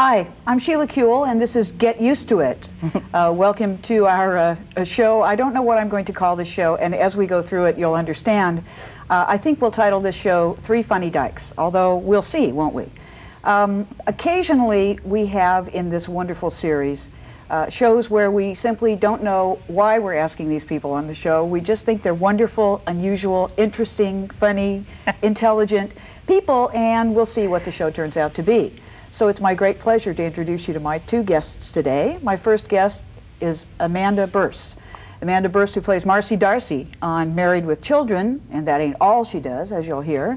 Hi, I'm Sheila Kuehl, and this is Get Used to It. Welcome to our show. I don't know what I'm going to call this show, and as we go through it, you'll understand. I think we'll title this show Three Funny Dykes, although we'll see, won't we? Occasionally, we have in this wonderful series shows where we simply don't know why we're asking these people on the show. We just think they're wonderful, unusual, interesting, funny, intelligent people, and we'll see what the show turns out to be. So it's my great pleasure to introduce you to my two guests today. My first guest is Amanda Bearse. Amanda Bearse, who plays Marcy Darcy on Married with Children, and that ain't all she does, as you'll hear.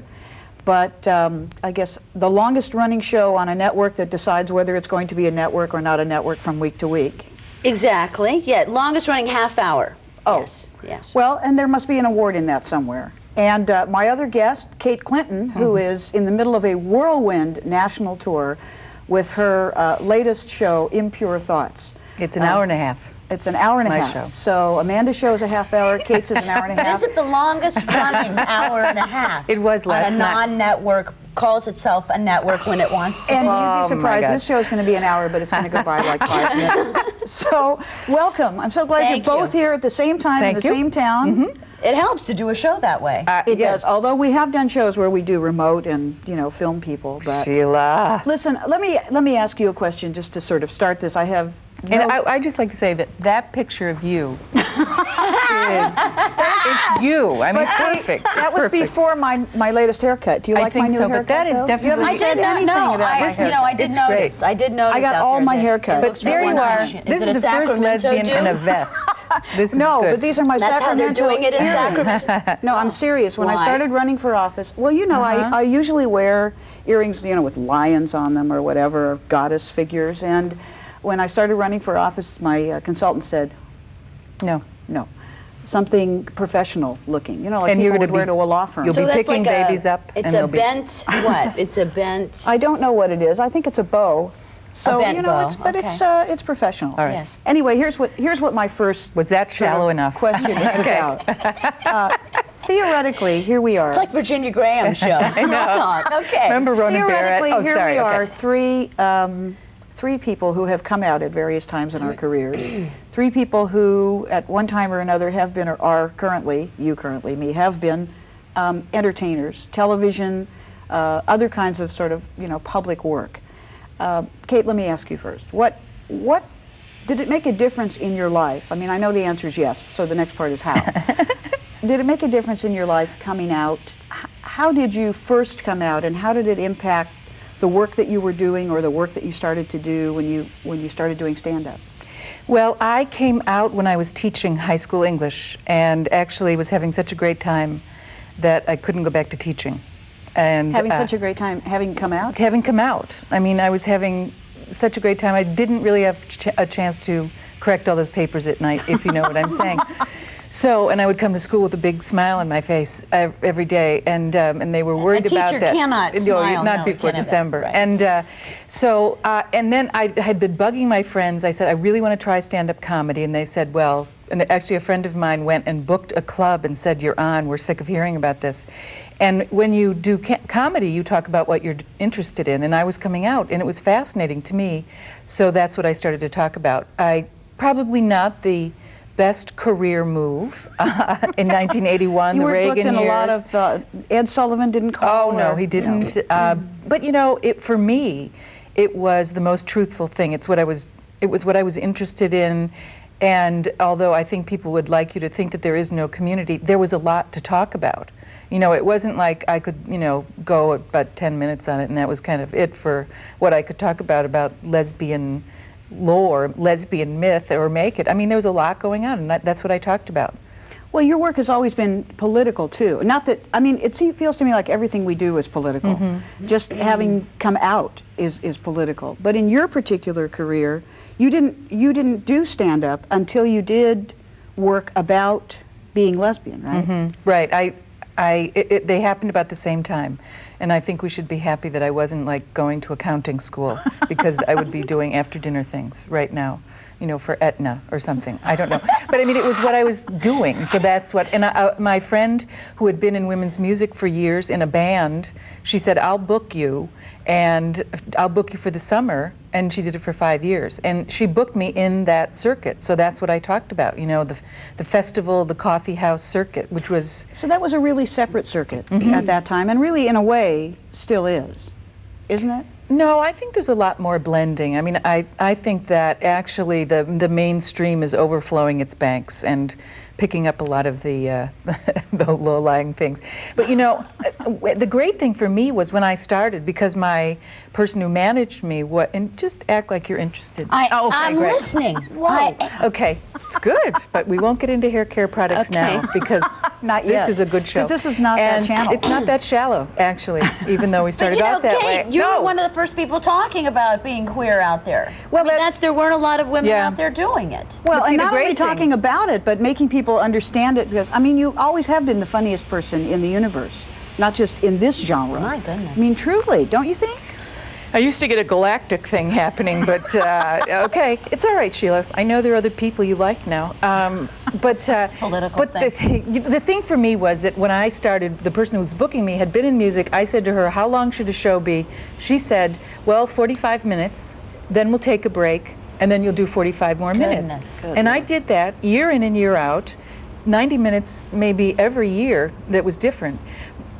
But I guess the longest running show on a network that decides whether it's going to be a network or not a network from week to week. Exactly, yeah, longest running half hour. Oh, yes, yes. Well, and there must be an award in that somewhere. And my other guest, Kate Clinton, who is in the middle of a whirlwind national tour with her latest show, Impure Thoughts. It's an hour and a half. It's an hour and a half. Show. So Amanda's show is a half hour, Kate's is an hour and a half. But is it the longest running hour and a half? It was last night. On a non-network, calls itself a network when it wants to. And you'd be surprised, this show is going to be an hour, but it's going to go by like 5 minutes. So, welcome. I'm so glad you're both here at the same time in the same town. Mm-hmm. It helps to do a show that way. It does, although we have done shows where we do remote and, you know, film people. But Sheila. Listen, let me ask you a question just to sort of start this. I have And I'd just like to say that picture of you it's you. I mean, perfect. That was before my latest haircut. Do you like my new haircut? But that is definitely. I did not know. I did notice. I did notice. I got all my haircuts. But there you are. This is the first lesbian in a vest. This is no, good. but these are my That's Sacramento how they're doing it in Sacramento. No, I'm serious. When I started running for office, well, you know, I usually wear earrings, you know, with lions on them or whatever, or goddess figures. And when I started running for office, my consultant said, no, something professional looking, you know, like people would wear to a law firm. You'll be picking babies up. It's a bent, what? It's a bent. I don't know what it is. I think it's a bow. So, you know, it's professional. All right. Yes. Anyway, here's what my first was that shallow enough question is about. Theoretically, here we are. It's like Virginia Graham's show. I know. Okay. Remember Ronan Barrett? Theoretically, here we are, Okay. three people who have come out at various times in our careers. Three people who, at one time or another, have been or are currently, me, have been entertainers, television, other kinds of sort of, you know, public work. Kate, let me ask you first. What did it make a difference in your life? I mean, I know the answer is yes, so the next part is how. Did it make a difference in your life coming out? How did you first come out, and how did it impact the work that you were doing or the work that you started to do when you started doing stand-up? Well, I came out when I was teaching high school English, and actually was having such a great time that I couldn't go back to teaching. And having such a great time having come out? Having come out. I mean, I was having such a great time. I didn't really have a chance to correct all those papers at night, if you know what I'm saying. So, and I would come to school with a big smile on my face every day, and they were worried about that. A teacher cannot smile. Not before December. Right. And and then I had been bugging my friends. I said, I really want to try stand-up comedy, and they said, well, and actually a friend of mine went and booked a club and said, you're on, we're sick of hearing about this. And when you do comedy, you talk about what you're interested in, and I was coming out, and it was fascinating to me, so that's what I started to talk about. Probably not the best career move in 1981, you the Reagan years. You were booked in a lot of, Ed Sullivan didn't call? Oh, no, he didn't. No. But, you know, for me, it was the most truthful thing. It was what I was interested in, and although I think people would like you to think that there is no community, there was a lot to talk about. You know, it wasn't like I could, you know, go about 10 minutes on it, and that was kind of it for what I could talk about lesbian lore, lesbian myth, or make it. I mean, there was a lot going on, and that's what I talked about. Well, your work has always been political, too. Not that, I mean, it feels to me like everything we do is political. Mm-hmm. Just having come out is political. But in your particular career, you didn't do stand-up until you did work about being lesbian, right? Mm-hmm. Right. They happened about the same time, and I think we should be happy that I wasn't like going to accounting school because I would be doing after dinner things right now. for Aetna or something. I don't know. But I mean, it was what I was doing. So that's what, and my friend who had been in women's music for years in a band, she said, I'll book you, and I'll book you for the summer. And she did it for 5 years. And she booked me in that circuit. So that's what I talked about, the festival, the coffee house circuit, which was... So that was a really separate circuit at that time, and really, in a way, still is, isn't it? No, I think there's a lot more blending. I mean, I think that actually the mainstream is overflowing its banks and picking up a lot of the low-lying things. But the great thing for me was when I started, because my person who managed me, and just act like you're interested. I'm great. listening. Okay, it's good, but we won't get into hair care products now because Not yet. this is a good show. Because this is not that And channel. it's not that shallow, actually, even though we started off that Kate, way. you were No. one of the first people talking about being queer out there. Well, there weren't a lot of women Yeah. out there doing it. Well, But see, and the not only great thing- talking about it, but making people understand it, because, I mean, you always have been the funniest person in the universe, not just in this genre. My goodness. I mean, truly, don't you think? I used to get a galactic thing happening, but okay, it's all right, Sheila. I know there are other people you like now. political but the thing for me was that when I started, the person who was booking me had been in music. I said to her, how long should a show be? She said, well, 45 minutes, then we'll take a break, and then you'll do 45 more minutes. Goodness. And I did that year in and year out, 90 minutes maybe every year that was different.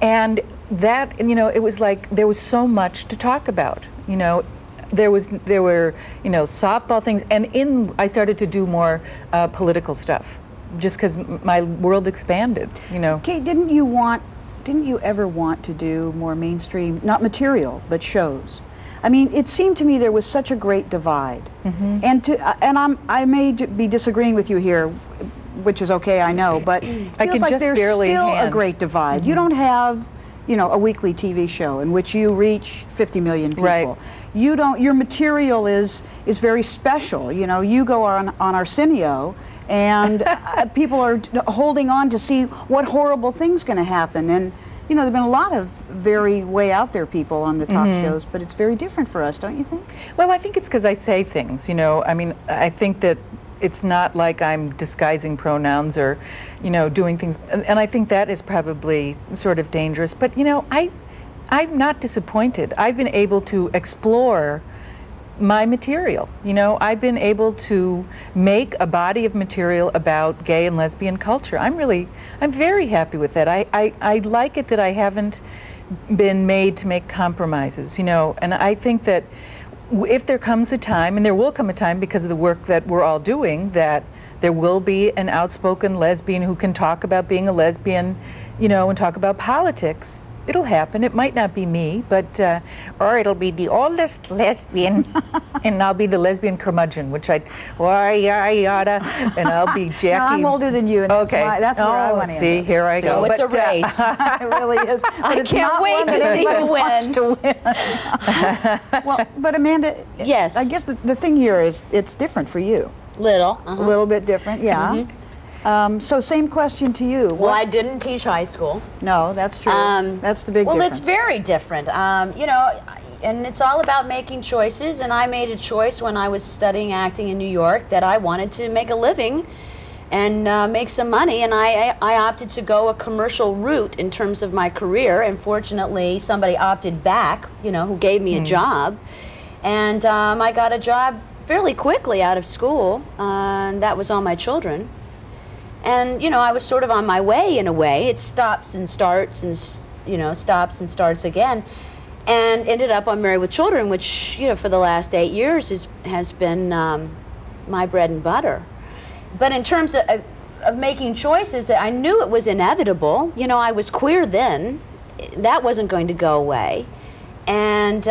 And that, it was like there was so much to talk about. There were softball things, and I started to do more political stuff, just because my world expanded. Kate, didn't you ever want to do more mainstream, not material, but shows? I mean, it seemed to me there was such a great divide, and I may be disagreeing with you here, which is okay, I know, but it I feels can like just there's barely still a hand. great divide. You don't have, a weekly TV show in which you reach 50 million people. Right. You don't. Your material is very special. You go on Arsenio, and people are holding on to see what horrible thing's going to happen. And there've been a lot of very way out there people on the talk shows, but it's very different for us, don't you think? Well, I think it's because I say things, I mean, I think that it's not like I'm disguising pronouns or, doing things, and I think that is probably sort of dangerous. But, I'm not disappointed. I've been able to explore my material. I've been able to make a body of material about gay and lesbian culture. I'm very happy with that. I like it that I haven't been made to make compromises, and I think that if there comes a time, and there will come a time because of the work that we're all doing, that there will be an outspoken lesbian who can talk about being a lesbian, and talk about politics. It'll happen. It might not be me, but or it'll be the oldest lesbian, and I'll be the lesbian curmudgeon, which and I'll be Jackie. No, I'm older than you, and Okay. that's where I want to see, here I go. So it's a But, race. It really is. But I it's can't not wait one to that see who anybody wants wins. to win. Well, but Amanda, Yes. I guess the thing here is it's different for you. Little. A little bit different, yeah. So same question to you. Well, I didn't teach high school. No, that's true. That's the big Well, difference. it's very different. And it's all about making choices. And I made a choice when I was studying acting in New York that I wanted to make a living and make some money. And I opted to go a commercial route in terms of my career. And fortunately, somebody opted back, who gave me a job. And I got a job fairly quickly out of school. And that was on my children. And, I was sort of on my way in a way. It stops and starts and, stops and starts again. And ended up on Married with Children, which, for the last 8 years has been my bread and butter. But in terms of making choices, that I knew it was inevitable. I was queer then. That wasn't going to go away. And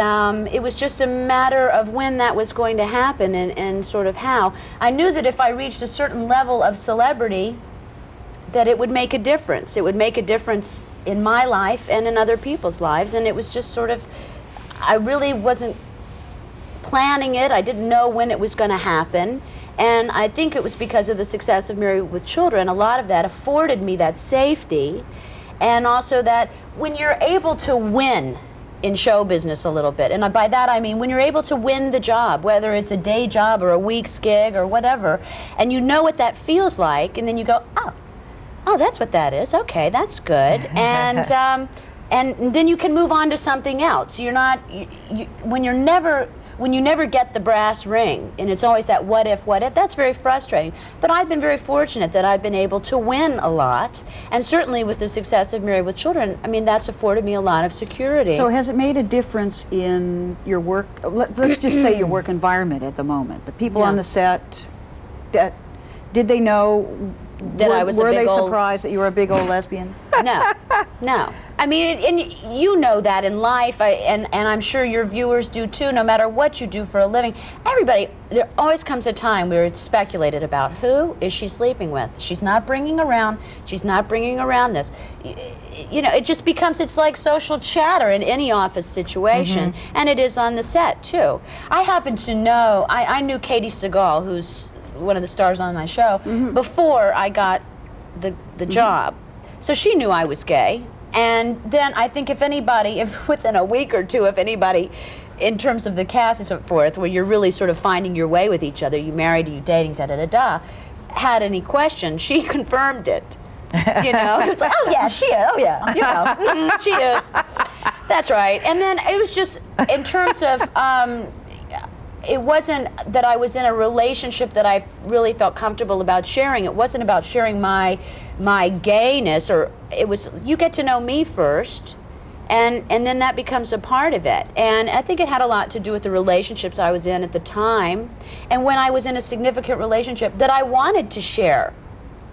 it was just a matter of when that was going to happen and sort of how. I knew that if I reached a certain level of celebrity, that it would make a difference. It would make a difference in my life and in other people's lives. And it was just sort of, I really wasn't planning it. I didn't know when it was going to happen. And I think it was because of the success of Married with Children. A lot of that afforded me that safety. And also that when you're able to win in show business a little bit. And by that I mean when you're able to win the job, whether it's a day job or a week's gig or whatever, and you know what that feels like, and then you go, oh, that's what that is. Okay, that's good. And then you can move on to something else. You're not, when you never get the brass ring, and it's always that what if, that's very frustrating. But I've been very fortunate that I've been able to win a lot, and certainly with the success of Married with Children, I mean, that's afforded me a lot of security. So has it made a difference in your work, let's just say your work environment at the moment? The people on the set, did they know, that I was a were big they old... surprised that you were a big old lesbian? No. I mean, and you know that in life, and I'm sure your viewers do too, no matter what you do for a living. Everybody, there always comes a time where it's speculated about who is she sleeping with. She's not bringing around this. You know, it just becomes, it's like social chatter in any office situation, and it is on the set too. I happen to know, I knew Katie Seagal, who's one of the stars on my show, before I got the job. So she knew I was gay. And then I think if anybody, if within a week or two, if anybody, in terms of the cast and so forth, where you're really sort of finding your way with each other, you married, you dating, da-da-da-da, had any question, she confirmed it. You know, it was like, oh yeah, she is, oh yeah, you know, she is. That's right. And then it was just, in terms of, it wasn't that I was in a relationship that I really felt comfortable about sharing. It wasn't about sharing my gayness, or it was, you get to know me first, and then that becomes a part of it. And I think it had a lot to do with the relationships I was in at the time, and when I was in a significant relationship that I wanted to share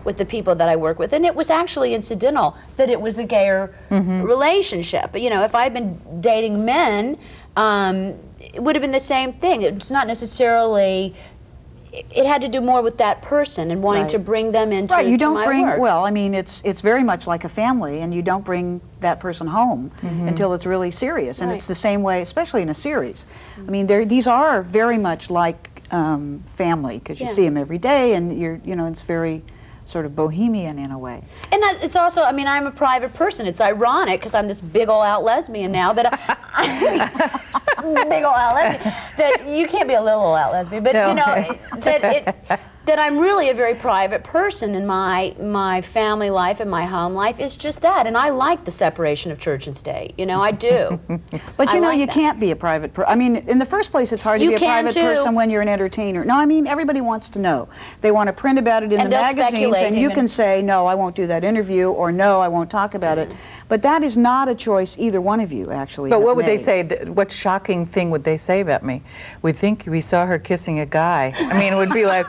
with the people that I work with. And it was actually incidental that it was a gayer relationship. You know, if I'd been dating men, it would have been the same thing. It's not necessarily, it had to do more with that person and wanting to bring them into you don't my bring work. Well, I mean, it's very much like a family, and you don't bring that person home until it's really serious. And it's the same way, especially in a series. I mean, these are very much like family, because you see them every day, and you know, it's very sort of bohemian in a way. And it's also, I mean, I'm a private person. It's ironic because I'm this big old out lesbian now that big old out lesbian, that you can't be a little old out lesbian, but you know, that I'm really a very private person, and my family life and my home life is just that. And I like the separation of church and state. You know, I do. But you know, like you can't be a private person. I mean, in the first place, it's hard to be a private person when you're an entertainer. No, I mean, everybody wants to know. They want to print about it in the magazines, and you can say, no, I won't do that interview, or no, I won't talk about it. But that is not a choice either one of you actually But has what would they made. say? What shocking thing would they say about me? We think we saw her kissing a guy. I mean, it would be like,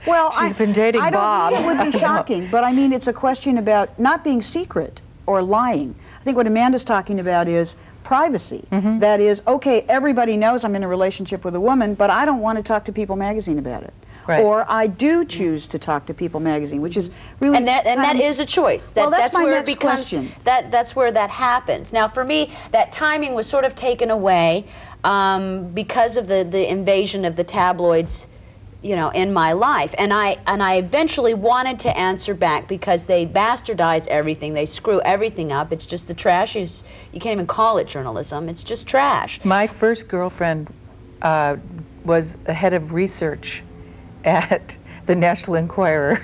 well, she's been dating Bob. I don't mean it would be shocking, but I mean it's a question about not being secret or lying. I think what Amanda's talking about is privacy. That is, okay, everybody knows I'm in a relationship with a woman, but I don't want to talk to People magazine about it. Right. Or I do choose to talk to People magazine, which is really and that is a choice. Well, that's my where next it becomes question. that's where that happens. Now, for me, that timing was sort of taken away because of the invasion of the tabloids, you know, in my life, and I eventually wanted to answer back because they bastardize everything, they screw everything up. It's just the trash is, you can't even call it journalism. It's just trash. My first girlfriend was the head of research at the National Enquirer.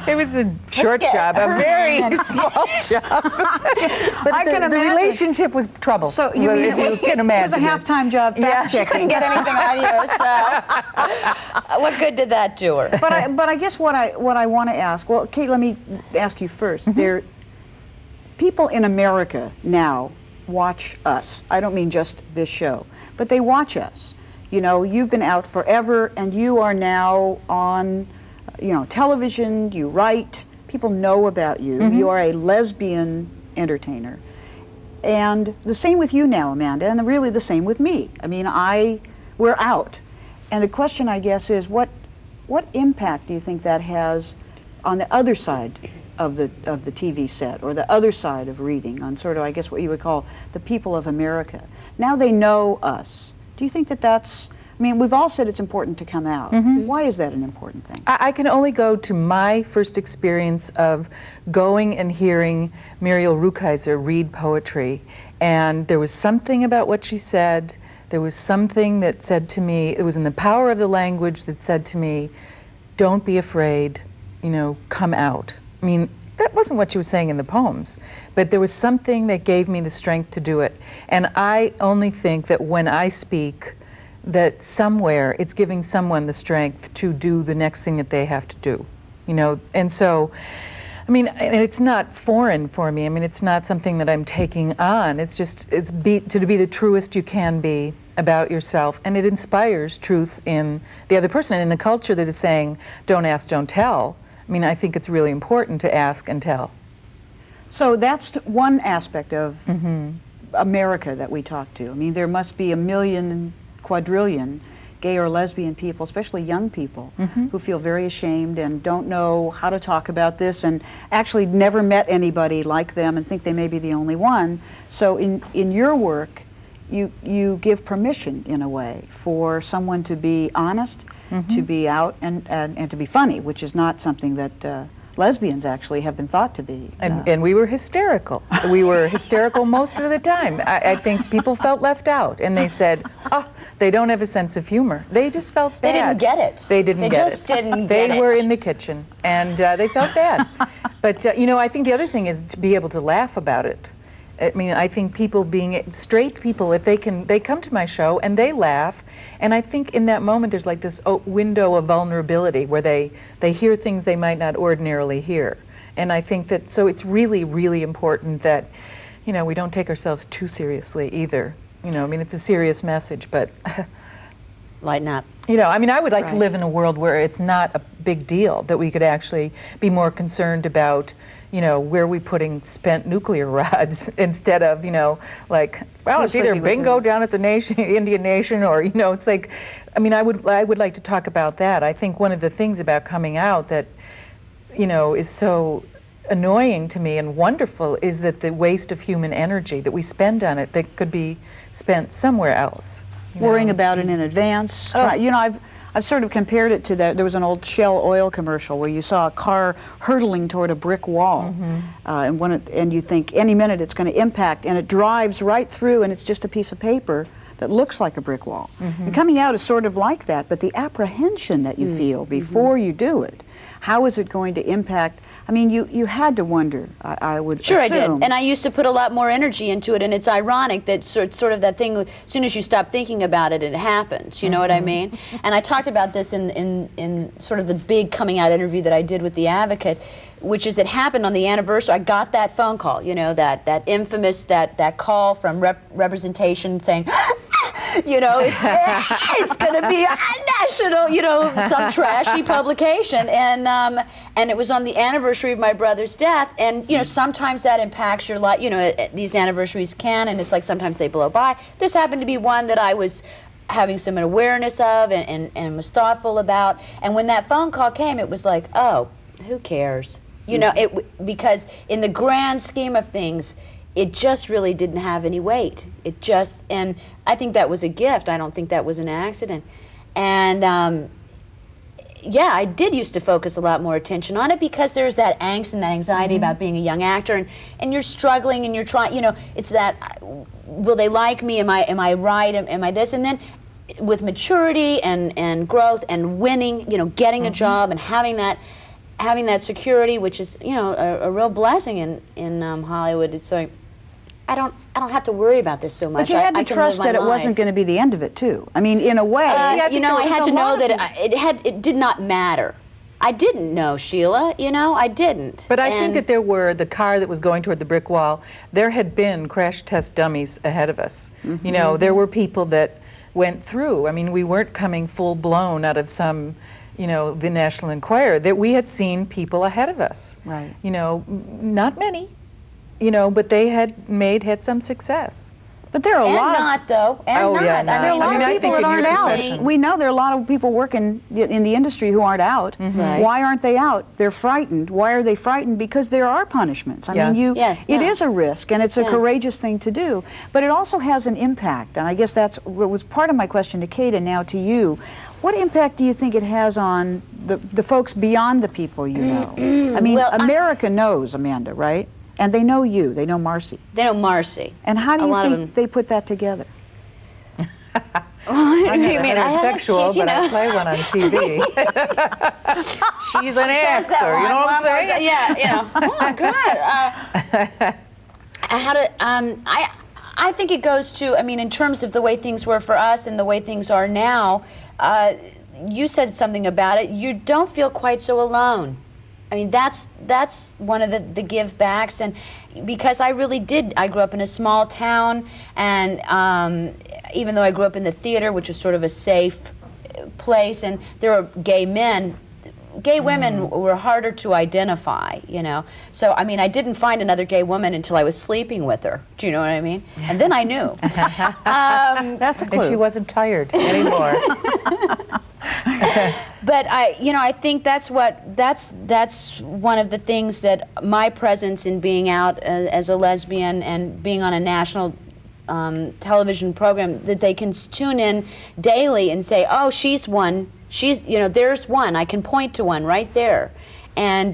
It was a short job, a very small job. But I can the imagine. relationship was trouble. So you mean if you can imagine. it was a half-time job fact checking. Couldn't get anything out of you. So, what good did that do her? But I guess what I want to ask. Well, Kate, let me ask you first. People in America now watch us. I don't mean just this show, but they watch us. You know, you've been out forever, and you are now on, you know, television. You write. People know about you. You are a lesbian entertainer, and the same with you now, Amanda, and really the same with me. I mean, we're out, and the question, I guess, is what impact do you think that has on the other side of the TV set, or the other side of reading, on sort of, I guess, what you would call the people of America? Now they know us. Do you think that that's I mean, we've all said it's important to come out. Why is that an important thing? I can only go to my first experience of going and hearing Muriel Rukeyser read poetry, and there was something about what she said. There was something that said to me, it was in the power of the language that said to me, don't be afraid, you know, come out. I mean, that wasn't what she was saying in the poems, but there was something that gave me the strength to do it. And I only think that when I speak, that somewhere it's giving someone the strength to do the next thing that they have to do, you know. And so, I mean, and it's not foreign for me. I mean, it's not something that I'm taking on. It's just, to be the truest you can be about yourself, and it inspires truth in the other person. And in a culture that is saying, don't ask, don't tell, I mean, I think it's really important to ask and tell. So that's one aspect of America that we talk to. I mean, there must be 1 million, quadrillion gay or lesbian people, especially young people, who feel very ashamed and don't know how to talk about this, and actually never met anybody like them and think they may be the only one. So in your work, you give permission, in a way, for someone to be honest, to be out, and to be funny, which is not something that lesbians actually have been thought to be. And we were hysterical. We were hysterical most of the time. I think people felt left out, and they said, oh, they don't have a sense of humor. They just felt bad. They didn't get it. They didn't get it. They just didn't get it. They were in the kitchen, and they felt bad. But, you know, I think the other thing is to be able to laugh about it. I mean, I think people being straight people, if they come to my show and they laugh, and I think in that moment there's like this window of vulnerability where they hear things they might not ordinarily hear. And I think that, so it's really, really important that, you know, we don't take ourselves too seriously either. You know, I mean, it's a serious message, but Lighten up. you know, I mean, I would like to live in a world where it's not a big deal, that we could actually be more concerned about, you know, where we putting spent nuclear rods instead of, you know, like, well, it's either bingo down at the Indian Nation, or, you know, it's like, I mean, I would like to talk about that. I think one of the things about coming out that, you know, is so annoying to me and wonderful is that the waste of human energy that we spend on it that could be spent somewhere else. Worrying about it in advance. You know, I've sort of compared it to that. There was an old Shell oil commercial where you saw a car hurtling toward a brick wall, and you think any minute it's going to impact, and it drives right through, and it's just a piece of paper that looks like a brick wall. And coming out is sort of like that, but the apprehension that you feel before you do it, how is it going to impact? I mean, you had to wonder, I would assume. Sure, I did. And I used to put a lot more energy into it, and it's ironic that sort of that thing, as soon as you stop thinking about it, it happens. You know what I mean? And I talked about this in sort of the big coming out interview that I did with The Advocate, which is it happened on the anniversary. I got that phone call, you know, that infamous, that call from representation saying, you know, it's going to be a national, you know, some trashy publication, and it was on the anniversary of my brother's death, and you know, sometimes that impacts your life. You know, these anniversaries can, and it's like sometimes they blow by. This happened to be one that I was having some awareness of and was thoughtful about, and when that phone call came, it was like, oh, who cares? You know, because in the grand scheme of things, it just really didn't have any weight. It just, and I think that was a gift. I don't think that was an accident. And yeah, I did used to focus a lot more attention on it because there's that angst and that anxiety about being a young actor, and you're struggling and you're trying, you know, it's that, will they like me? Am I right? Am I this? And then with maturity and growth and winning, you know, getting a job and having that security, which is, you know, a real blessing in Hollywood. It's like, I don't have to worry about this so much. But you had to trust that it wasn't going to be the end of it too. I mean, in a way, you know, I had to know that it did not matter. I didn't know, Sheila. You know, I didn't. But I think that there were the car that was going toward the brick wall. There had been crash test dummies ahead of us. You know, there were people that went through. I mean, we weren't coming full blown out of some, you know, the National Enquirer. That we had seen people ahead of us. Right. You know, not many. You know, but they had some success. But there are a And lot not, though. And Oh, not. yeah, There are a I lot mean, of I people think that in aren't your out. profession- We know there are a lot of people working in the industry who aren't out. Right. Why aren't they out? They're frightened. Why are they frightened? Because there are punishments. I Yeah. mean, Yes, it no. is a risk, and it's a Yeah. courageous thing to do. But it also has an impact, and I guess that's what was part of my question to Kate and now to you. What impact do you think it has on the folks beyond the people you know? I mean, Well, America knows Amanda, right? And they know you. They know Marcy. They know Marcy. And how do A you lot of think them. they put that together? I'm You mean, not heterosexual, you but I know. play one on TV. She's an Says that actor, you know what I'm one more saying? time. Yeah, oh God. How to? I think it goes to. I mean, in terms of the way things were for us and the way things are now. You said something about it. You don't feel quite so alone. I mean, that's one of the give backs, and because I really did. I grew up in a small town, and even though I grew up in the theater, which was sort of a safe place, and there were gay men. Gay women were harder to identify, you know. So, I mean, I didn't find another gay woman until I was sleeping with her. Do you know what I mean? And then I knew. That's a clue. And she wasn't tired anymore. But I think that's one of the things that my presence in being out as a lesbian and being on a national television program, that they can tune in daily and say, oh, she's one. She's, there's one. I can point to one right there. And,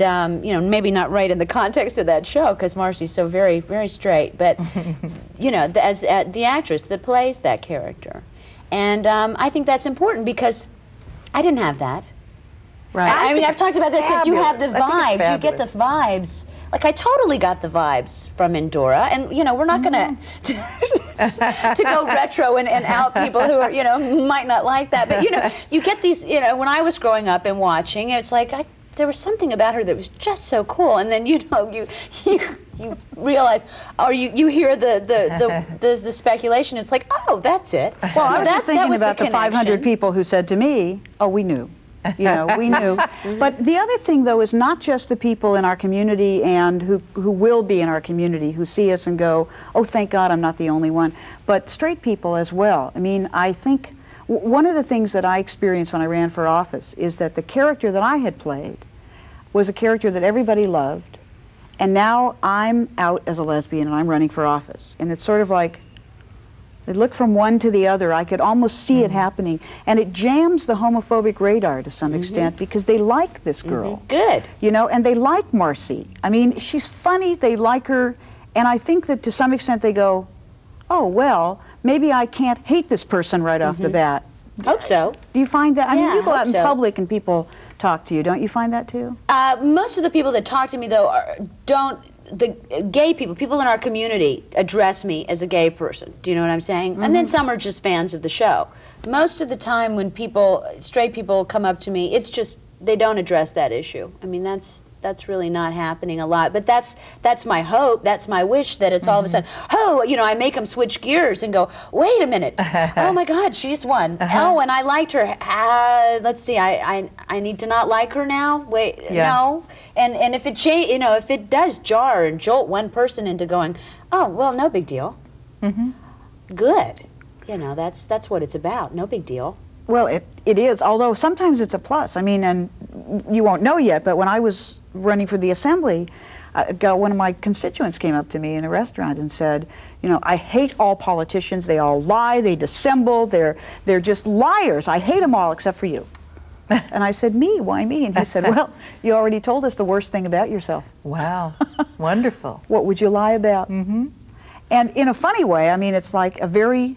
maybe not right in the context of that show, because Marcy's so very, very straight. But, as the actress that plays that character. And I think that's important because I didn't have that. Right. I mean, I've talked about this, that you have the Fabulous. I think it's vibes. You get the vibes. Like, I totally got the vibes from Endora. And, we're not going to go retro and out people who are, might not like that. But, you get these, when I was growing up and watching, it's like, there was something about her that was just so cool. And then, you realize, or you hear the speculation. It's like, oh, that's it. Well, I was just thinking about the 500 connection. people who said to me, oh, we knew. We knew. But the other thing, though, is not just the people in our community and who will be in our community who see us and go, oh, thank God I'm not the only one, but straight people as well. I mean, I think one of the things that I experienced when I ran for office is that the character that I had played was a character that everybody loved, and now I'm out as a lesbian and I'm running for office. And it's sort of like, it looked from one to the other. I could almost see it happening. And it jams the homophobic radar to some extent because they like this girl. Good. And they like Marcy. I mean, she's funny, they like her, and I think that to some extent they go, oh, well, maybe I can't hate this person right off the bat. Hope so. Do you find that? I mean, Yeah, you go I out in hope so. public and people talk to you. Don't you find that too? Most of the people that talk to me, though, the gay people in our community address me as a gay person. Do you know what I'm saying? And then some are just fans of the show. Most of the time when straight people come up to me, it's just, they don't address that issue. I mean, that's really not happening a lot. But that's my hope, that's my wish, that it's all of a sudden, I make them switch gears and go, wait a minute, oh my God, she's one. Oh, and I liked her. Let's see, I need to not like her now? Wait, no. And if if it does jar and jolt one person into going, oh, well, no big deal. Good. That's what it's about, no big deal. Well, it is, although sometimes it's a plus. I mean, and you won't know yet, but when I was running for the assembly, one of my constituents came up to me in a restaurant and said, I hate all politicians. They all lie, they dissemble, they're just liars. I hate them all except for you. And I said, me? Why me? And he said, well, you already told us the worst thing about yourself. Wow, wonderful. What would you lie about? And in a funny way, I mean, it's like a very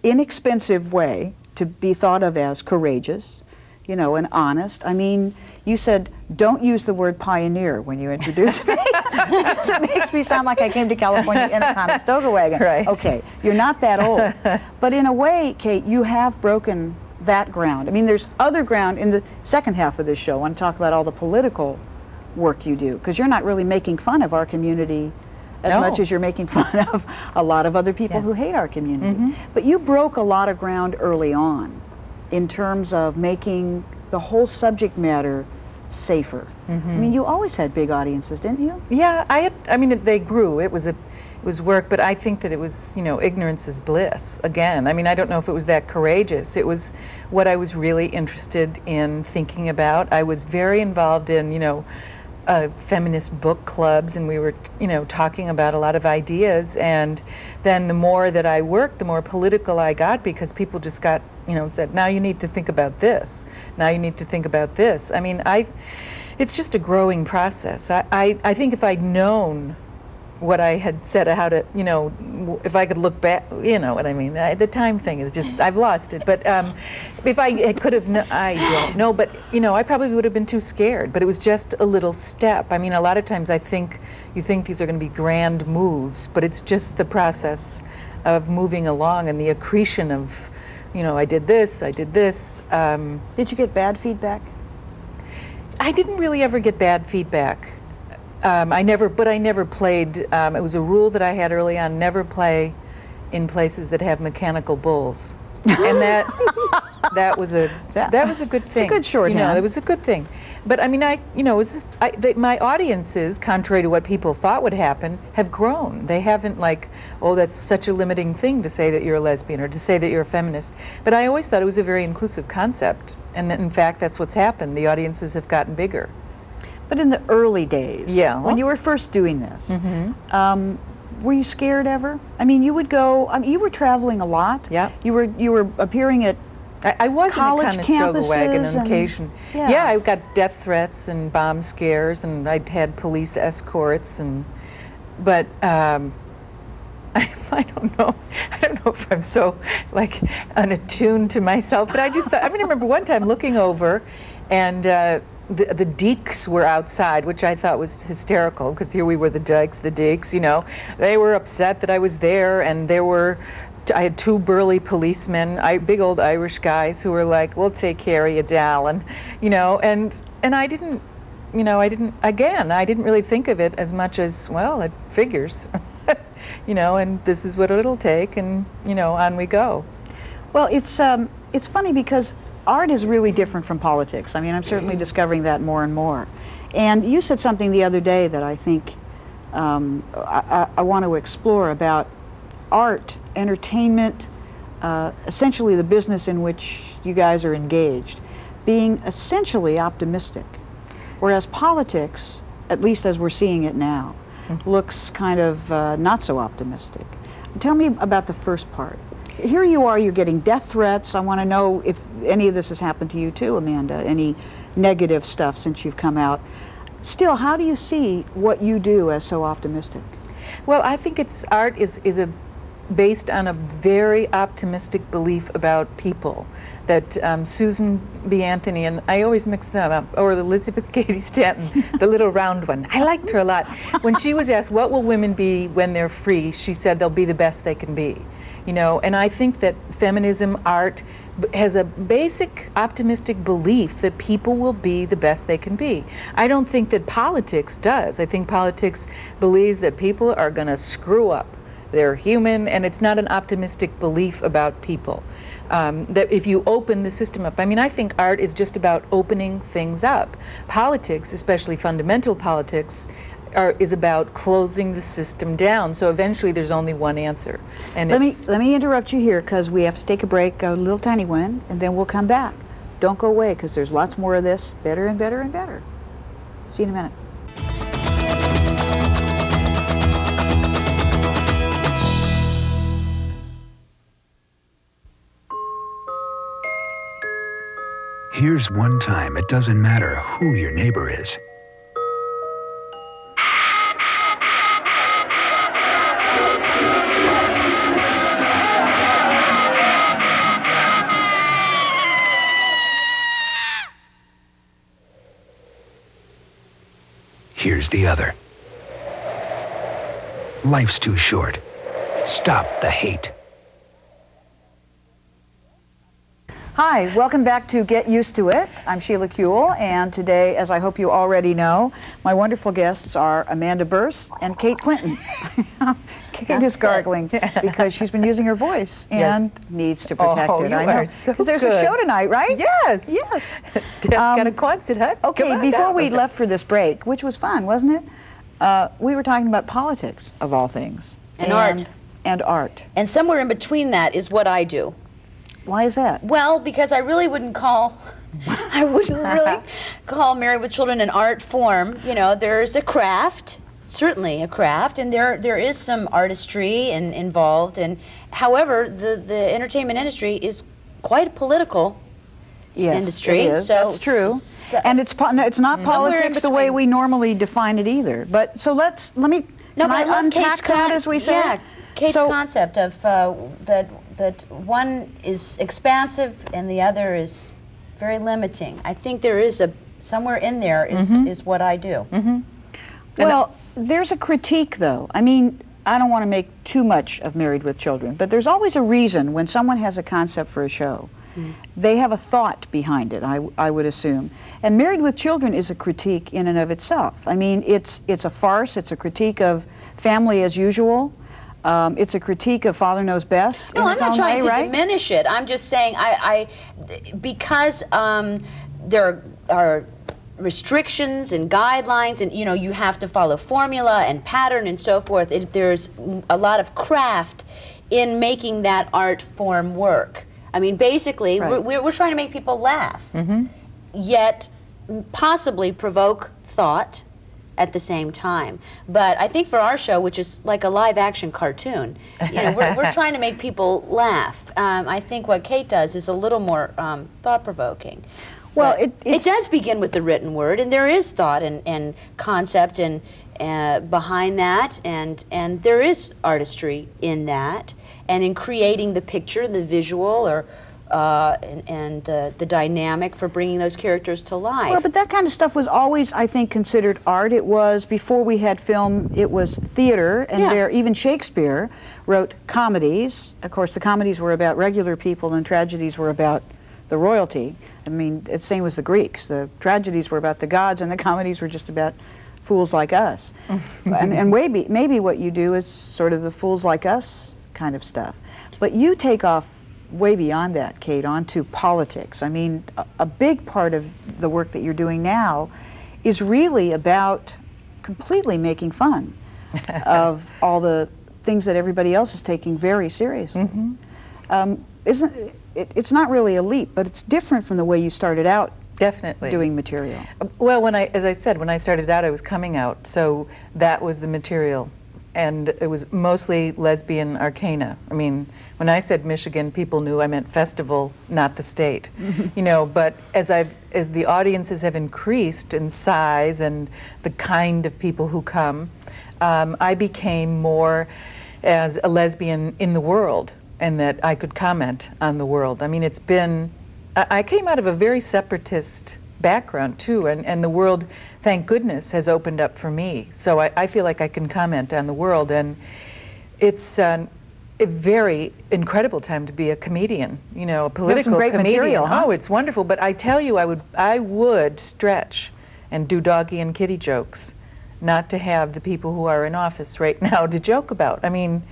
inexpensive way to be thought of as courageous, and honest. I mean, you said, don't use the word pioneer when you introduce me. Because it makes me sound like I came to California in a Conestoga wagon. Right. Okay, you're not that old. But in a way, Kate, you have broken that ground. I mean, there's other ground in the second half of this show. I want to talk about all the political work you do, because you're not really making fun of our community as much as you're making fun of a lot of other people who hate our community. But you broke a lot of ground early on in terms of making the whole subject matter safer. I mean, you always had big audiences, didn't you? Yeah, I mean, they grew. It was was work, but I think that it was, you know, ignorance is bliss, again. I mean, I don't know if it was that courageous. It was what I was really interested in thinking about. I was very involved in, you know, feminist book clubs, and we were, you know, talking about a lot of ideas. And then the more that I worked, the more political I got, because people just got, you know, said, now you need to think about this. Now you need to think about this. I mean, it's just a growing process. I think if I'd known what I had said, how to, you know, if I could look back, you know what I mean. The time thing is just, I've lost it. But if I could have, I don't know, but, you know, I probably would have been too scared. But it was just a little step. I mean, a lot of times I think you think these are going to be grand moves, but it's just the process of moving along and the accretion of, you know, I did this, I did this. Did you get bad feedback? I didn't really ever get bad feedback. I never played, it was a rule that I had early on, never play in places that have mechanical bulls. And that was a good thing. It's a good shorthand. You know, it was a good thing. But I mean, you know, it was just, my audiences, contrary to what people thought would happen, have grown. They haven't like, oh, that's such a limiting thing to say that you're a lesbian or to say that you're a feminist. But I always thought it was a very inclusive concept. And in fact, that's what's happened. The audiences have gotten bigger. But in the early days, yeah, when you were first doing this, were you scared ever? I mean, you would go. I mean, you were traveling a lot. Yeah. You were appearing at. I was college in a Conestoga wagon campuses on occasion. and- Yeah, I got death threats and bomb scares, and I'd had police escorts, but I don't know. I don't know if I'm so like unattuned to myself, but I just thought. I mean, I remember one time looking over, and. The Deeks were outside, which I thought was hysterical, because here we were, the Dykes, the Deeks, you know. They were upset that I was there, and I had two burly policemen, big old Irish guys who were like, we'll take care of you, Dal, and, you know, and I didn't, you know, I didn't really think of it as much as, well, it figures, you know, and this is what it'll take, and, you know, on we go. Well, it's funny because art is really different from politics. I mean, I'm certainly discovering that more and more. And you said something the other day that I think I want to explore about art, entertainment, essentially the business in which you guys are engaged, being essentially optimistic. Whereas politics, at least as we're seeing it now, looks kind of not so optimistic. Tell me about the first part. Here you are, you're getting death threats. I want to know if any of this has happened to you too, Amanda, any negative stuff since you've come out. Still, how do you see what you do as so optimistic? Well, I think art is based on a very optimistic belief about people. That Susan B. Anthony, and I always mix them up, or Elizabeth Cady Stanton, the little round one. I liked her a lot. When she was asked, what will women be when they're free, she said they'll be the best they can be. You know, and I think that feminism, art, has a basic optimistic belief that people will be the best they can be. I don't think that politics does. I think politics believes that people are going to screw up. They're human, and it's not an optimistic belief about people. That if you open the system up, I mean, I think art is just about opening things up. Politics, especially fundamental politics, is about closing the system down. So eventually there's only one answer. And let me interrupt you here because we have to take a break, a little tiny one, and then we'll come back. Don't go away because there's lots more of this, better and better and better. See you in a minute. Here's one time it doesn't matter who your neighbor is. Here's the other. Life's too short. Stop the hate. Hi, welcome back to Get Used to It. I'm Sheila Kuehl, and today, as I hope you already know, my wonderful guests are Amanda Bearse and Kate Clinton. Kate is gargling because she's been using her voice and needs to protect it. I know. Because there's a show tonight, right? Yes. Yes. Dad's got a concert, huh? Okay, before we left for this break, which was fun, wasn't it? We were talking about politics, of all things. And art. And art. And somewhere in between that is what I do. Why is that? Well, because I really wouldn't call, I wouldn't really call Married with Children an art form. You know, there's a craft, certainly a craft, and there is some artistry involved. And however, the entertainment industry is quite political. Yes, industry. It is. So, that's true. And it's not politics the way we normally define it either. But so let me. No, can I unpack that as we say? Yeah, Kate's concept of that one is expansive and the other is very limiting. I think there is somewhere in there is what I do. Well, there's a critique though. I mean, I don't want to make too much of Married with Children, but there's always a reason when someone has a concept for a show. They have a thought behind it, I would assume. And Married with Children is a critique in and of itself. I mean, it's a farce. It's a critique of family as usual. It's a critique of Father Knows Best. No, I'm not trying to way, diminish it. I'm just saying because there are restrictions and guidelines, and you have to follow formula and pattern and so forth. There's a lot of craft in making that art form work. I mean, basically, right. we're trying to make people laugh, yet possibly provoke thought at the same time. But I think for our show, which is like a live-action cartoon, we're trying to make people laugh. I think what Kate does is a little more thought-provoking. Well, it does begin with the written word, and there is thought and concept and behind that, and there is artistry in that. And in creating the picture, the visual, or and the dynamic for bringing those characters to life. Well, but that kind of stuff was always, I think, considered art. It was, before we had film, it was theater, and even Shakespeare wrote comedies. Of course, the comedies were about regular people, and tragedies were about the royalty. I mean, it's the same as the Greeks. The tragedies were about the gods, and the comedies were just about fools like us. and maybe what you do is sort of the fools like us kind of stuff. But you take off way beyond that, Kate, onto politics. I mean, a big part of the work that you're doing now is really about completely making fun of all the things that everybody else is taking very seriously. It's not really a leap, but it's different from the way you started out Definitely. doing material. Well, as I said, when I started out, I was coming out, so that was the material. And it was mostly lesbian arcana. I mean, when I said Michigan, people knew I meant festival, not the state. But as the audiences have increased in size and the kind of people who come, I became more as a lesbian in the world, and that I could comment on the world. I mean, I came out of a very separatist background too, and the world, thank goodness, has opened up for me. So I feel like I can comment on the world, and it's a very incredible time to be a comedian, a political some great comedian. Material, huh? Oh, it's wonderful, but I tell you, I would stretch and do doggy and kitty jokes, not to have the people who are in office right now to joke about. I mean,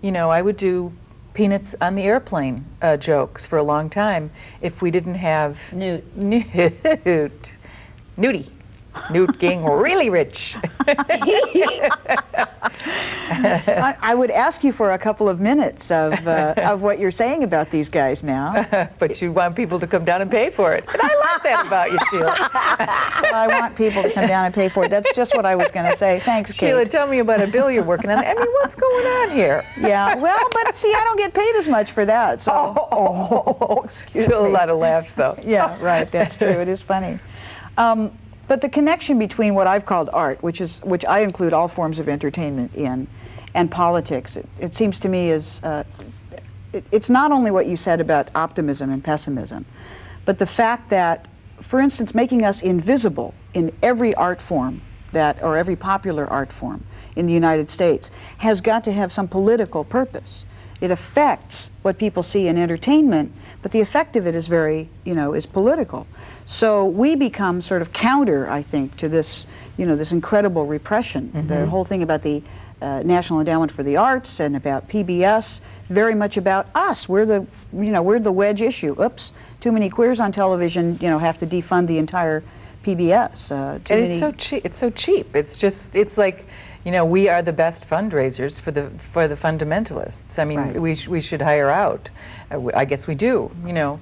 I would do peanuts on the airplane jokes for a long time if we didn't have Nudie getting really rich. I would ask you for a couple of minutes of what you're saying about these guys now. But you want people to come down and pay for it. And I like that about you, Sheila. I want people to come down and pay for it. That's just what I was going to say. Thanks, Kate. Sheila, tell me about a bill you're working on. I mean, what's going on here? Yeah, well, but see, I don't get paid as much for that. So. Excuse Still me. a lot of laughs, though. Yeah, right. That's true. It is funny. But the connection between what I've called art, which I include all forms of entertainment in, and politics, it seems to me is it's not only what you said about optimism and pessimism, but the fact that, for instance, making us invisible in every art form or every popular art form in the United States has got to have some political purpose. It affects what people see in entertainment, but the effect of it is very, is political. So we become sort of counter, I think, to this, this incredible repression. The whole thing about the National Endowment for the Arts and about PBS, very much about us. We're the wedge issue. Oops, too many queers on television, have to defund the entire PBS. And it's so cheap. It's so cheap. It's just, it's like, You know, we are the best fundraisers for the fundamentalists. I mean, Right. we should hire out. I guess we do. You know,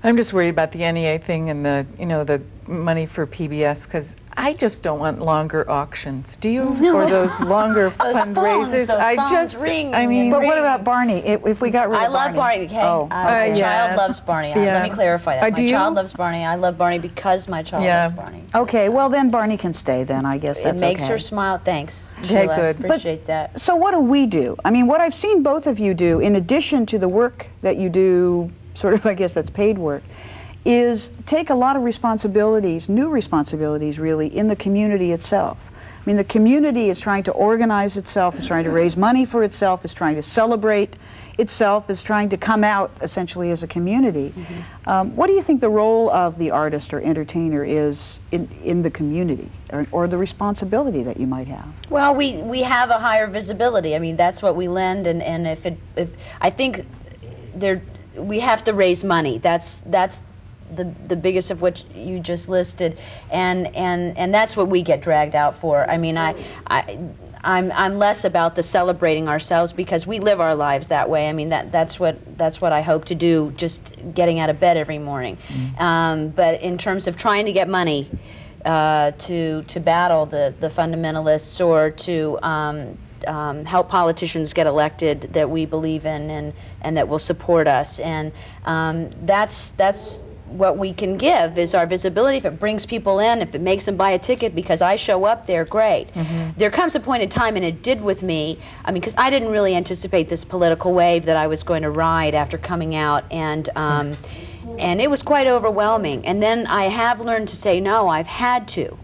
I'm just worried about the NEA thing and the money for PBS, because I just don't want longer auctions. Do you? Or those longer fundraisers? Those phones ring. I mean, But what about Barney? If we got rid I of love Barney. Okay, Oh. my Yeah. child loves Barney. Yeah. Let me clarify that. Do My you? child loves Barney. I love Barney because my child Yeah. loves Barney. Okay, well then Barney can stay then, I guess that's It makes okay. her smile. Thanks, Okay, Sheila. good. But- Appreciate that. So what do we do? I mean, what I've seen both of you do, in addition to the work that you do, sort of, I guess that's paid work, is take a lot of responsibilities, new responsibilities really, in the community itself. I mean, the community is trying to organize itself, is trying to raise money for itself, is trying to celebrate itself, is trying to come out essentially as a community. What do you think the role of the artist or entertainer is in the community, or the responsibility that you might have? Well, we have a higher visibility. I mean, that's what we lend, and if I think we have to raise money. That's the biggest of which you just listed, and that's what we get dragged out for. I mean, I'm less about the celebrating ourselves, because we live our lives that way. I mean, that's what I hope to do, just getting out of bed every morning. But in terms of trying to get money to battle the fundamentalists, or to help politicians get elected that we believe in and that will support us, and that's what we can give, is our visibility. If it brings people in, if it makes them buy a ticket because I show up there, great. There comes a point in time, and it did with me, I mean, because I didn't really anticipate this political wave that I was going to ride after coming out, and it was quite overwhelming. And then I have learned to say no. I've had to,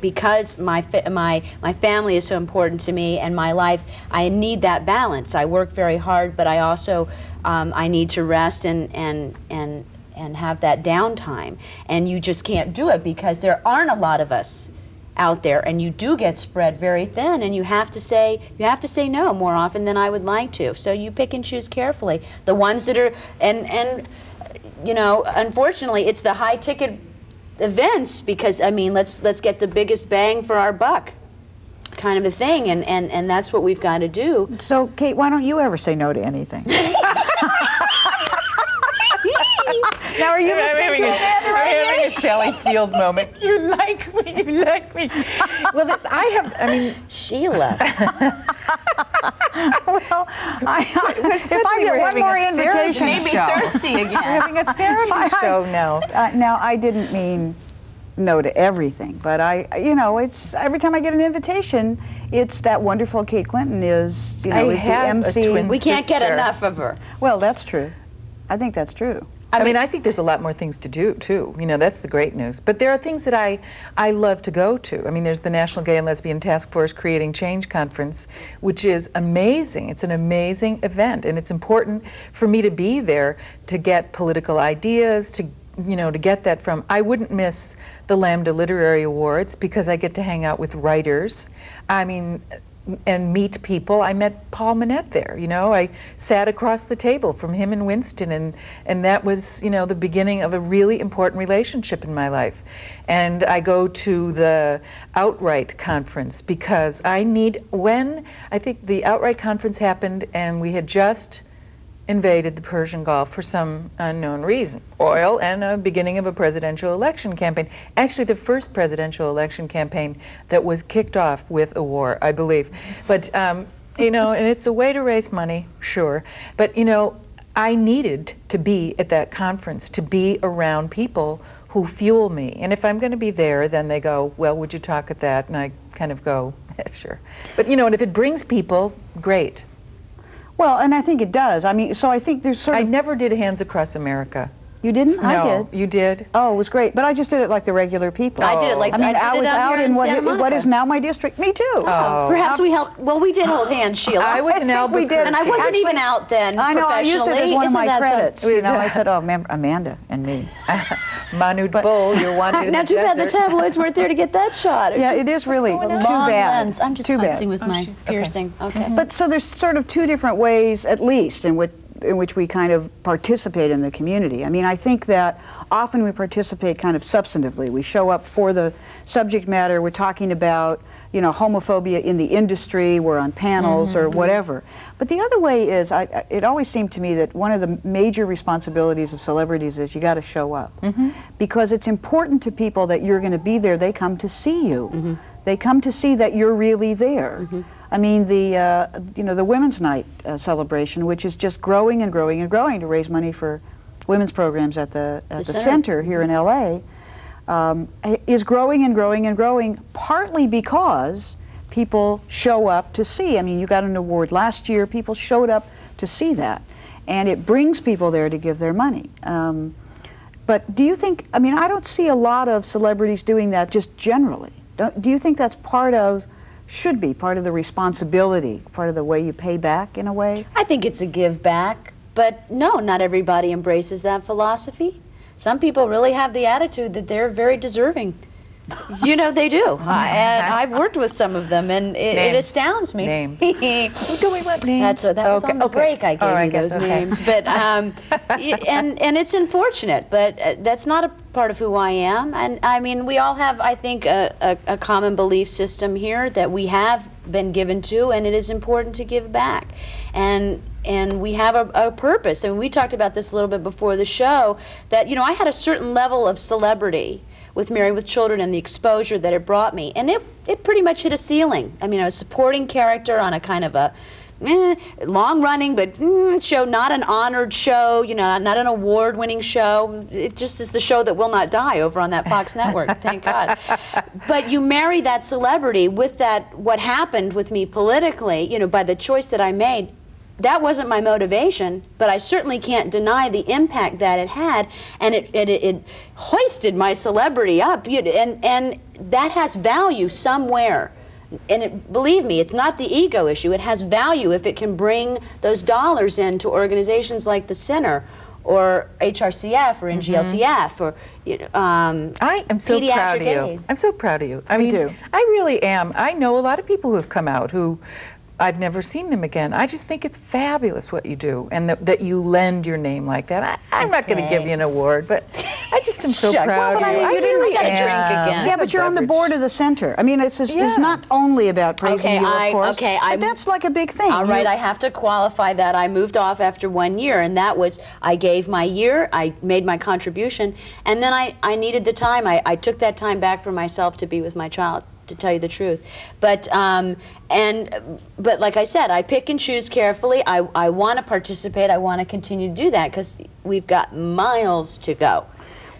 because my family is so important to me, and my life, I need that balance. I work very hard, but I also I need to rest and have that downtime. And you just can't do it, because there aren't a lot of us out there, and you do get spread very thin, and you have to say no more often than I would like to. So you pick and choose carefully. The ones that are, and you know, unfortunately, it's the high ticket events, because I mean, let's get the biggest bang for our buck, kind of a thing, and that's what we've got to do. So, Kate, why don't you ever say no to anything? Now, are you listening to Amanda? I'm having a Sally Field moment. You like me, you like me. Well, I mean, Sheila. Well, if I get one more invitation, Maybe thirsty again. We're having a therapy show now. now I didn't mean no to everything, but it's every time I get an invitation, it's that wonderful Kate Clinton is, is the MC. We can't get sister. enough of her. Well, that's true. I think that's true. I mean, I think there's a lot more things to do, too. You know, that's the great news. But there are things that I love to go to. I mean, there's the National Gay and Lesbian Task Force Creating Change Conference, which is amazing. It's an amazing event, and it's important for me to be there to get political ideas, to get that from. I wouldn't miss the Lambda Literary Awards, because I get to hang out with writers. I mean, and meet people. I met Paul Manette there, I sat across the table from him and Winston, and that was, the beginning of a really important relationship in my life. And I go to the Outright Conference, because when I think the Outright Conference happened, and we had just invaded the Persian Gulf for some unknown reason. Oil and a beginning of a presidential election campaign. Actually, the first presidential election campaign that was kicked off with a war, I believe. But, and it's a way to raise money, sure. But, I needed to be at that conference, to be around people who fuel me. And if I'm going to be there, then they go, well, would you talk at that? And I kind of go, yes, sure. But, and if it brings people, great. Well, and I think it does. I mean, so I think there's sort of... I never did Hands Across America. You didn't? No, I did. You did? Oh, it was great. But I just did it like the regular people. I did it like I mean, I did it was out here in Santa what Monica. is now my district. Me too. Oh. Perhaps we helped. Well, we did hold hands, Sheila. I was in Albuquerque. we did. And I wasn't Actually, even out then. I know. I used it as one of my credits. It was, I said, "Oh, Amanda and me." Manute Bol, you're wanted in Now, the too bad the desert. tabloids weren't there to get that shot. Yeah, it is really too Long bad. lens. I'm just too bad. futzing with my piercing. Okay. But so there's sort of two different ways, at least, in which we kind of participate in the community. I mean, I think that often we participate kind of substantively. We show up for the subject matter. We're talking about homophobia in the industry, we're on panels or whatever. But the other way is, it always seemed to me that one of the major responsibilities of celebrities is you got to show up. Because it's important to people that you're going to be there. They come to see you. They come to see that you're really there. I mean, the Women's Night celebration, which is just growing and growing and growing to raise money for women's programs at the center here in LA, is growing and growing and growing, partly because people show up to see. I mean, you got an award last year, people showed up to see that, and it brings people there to give their money. But do you think, I mean, I don't see a lot of celebrities doing that just generally. Do you think that's should be part of the responsibility, part of the way you pay back in a way? I think it's a give back, but no, not everybody embraces that philosophy. Some people really have the attitude that they're very deserving. They do. And I've worked with some of them, and it astounds me. Names. Do we want names? That was on the break I gave you those names. But and it's unfortunate, but that's not a part of who I am. And I mean, we all have, I think, a common belief system here that we have been given to, and it is important to give back. And we have a purpose. And we talked about this a little bit before the show, that, I had a certain level of celebrity with Married with Children and the exposure that it brought me. And it pretty much hit a ceiling. I mean, I was a supporting character on a kind of a long-running but show, not an honored show, not an award-winning show. It just is the show that will not die over on that Fox network, thank God. But you marry that celebrity with what happened with me politically, by the choice that I made. That wasn't my motivation, but I certainly can't deny the impact that it had, and it hoisted my celebrity up, and that has value somewhere. And believe me, it's not the ego issue. It has value if it can bring those dollars into organizations like the Center, or HRCF, or NGLTF, or I am so proud of you. AIDS. I'm so proud of you. I mean, I really am. I know a lot of people who have come out who I've never seen them again. I just think it's fabulous what you do, and that you lend your name like that. I'm not going to give you an award, but I just am so proud well, but of you. I mean, you didn't really get a am. drink again. Yeah, but you're on the board of the center. I mean, it's not only about praising you, of course. But that's like a big thing. All right, I have to qualify that. I moved off after 1 year, and that was, I gave my year, I made my contribution, and then I needed the time. I took that time back for myself to be with my child, to tell you the truth. But but like I said, I pick and choose carefully. I want to participate. I want to continue to do that because we've got miles to go.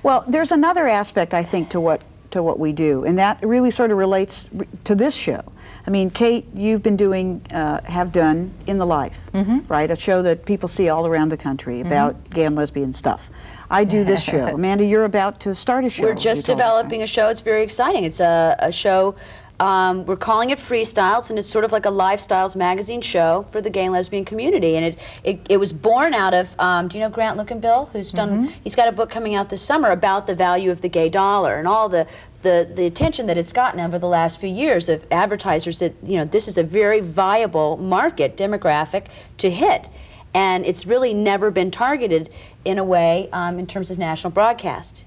Well, there's another aspect, I think, to what we do, and that really sort of relates to this show. I mean, Kate, you've been doing, have done In the Life, right? A show that people see all around the country about gay and lesbian stuff. I do this show. Amanda, you're about to start a show. We're just developing a show. It's very exciting. It's a show, we're calling it Freestyles, and it's sort of like a lifestyles magazine show for the gay and lesbian community. And it was born out of, do you know Grant Lucanbill, who's done, he's got a book coming out this summer about the value of the gay dollar and all the attention that it's gotten over the last few years of advertisers that, this is a very viable market demographic to hit. And it's really never been targeted in a way in terms of national broadcast.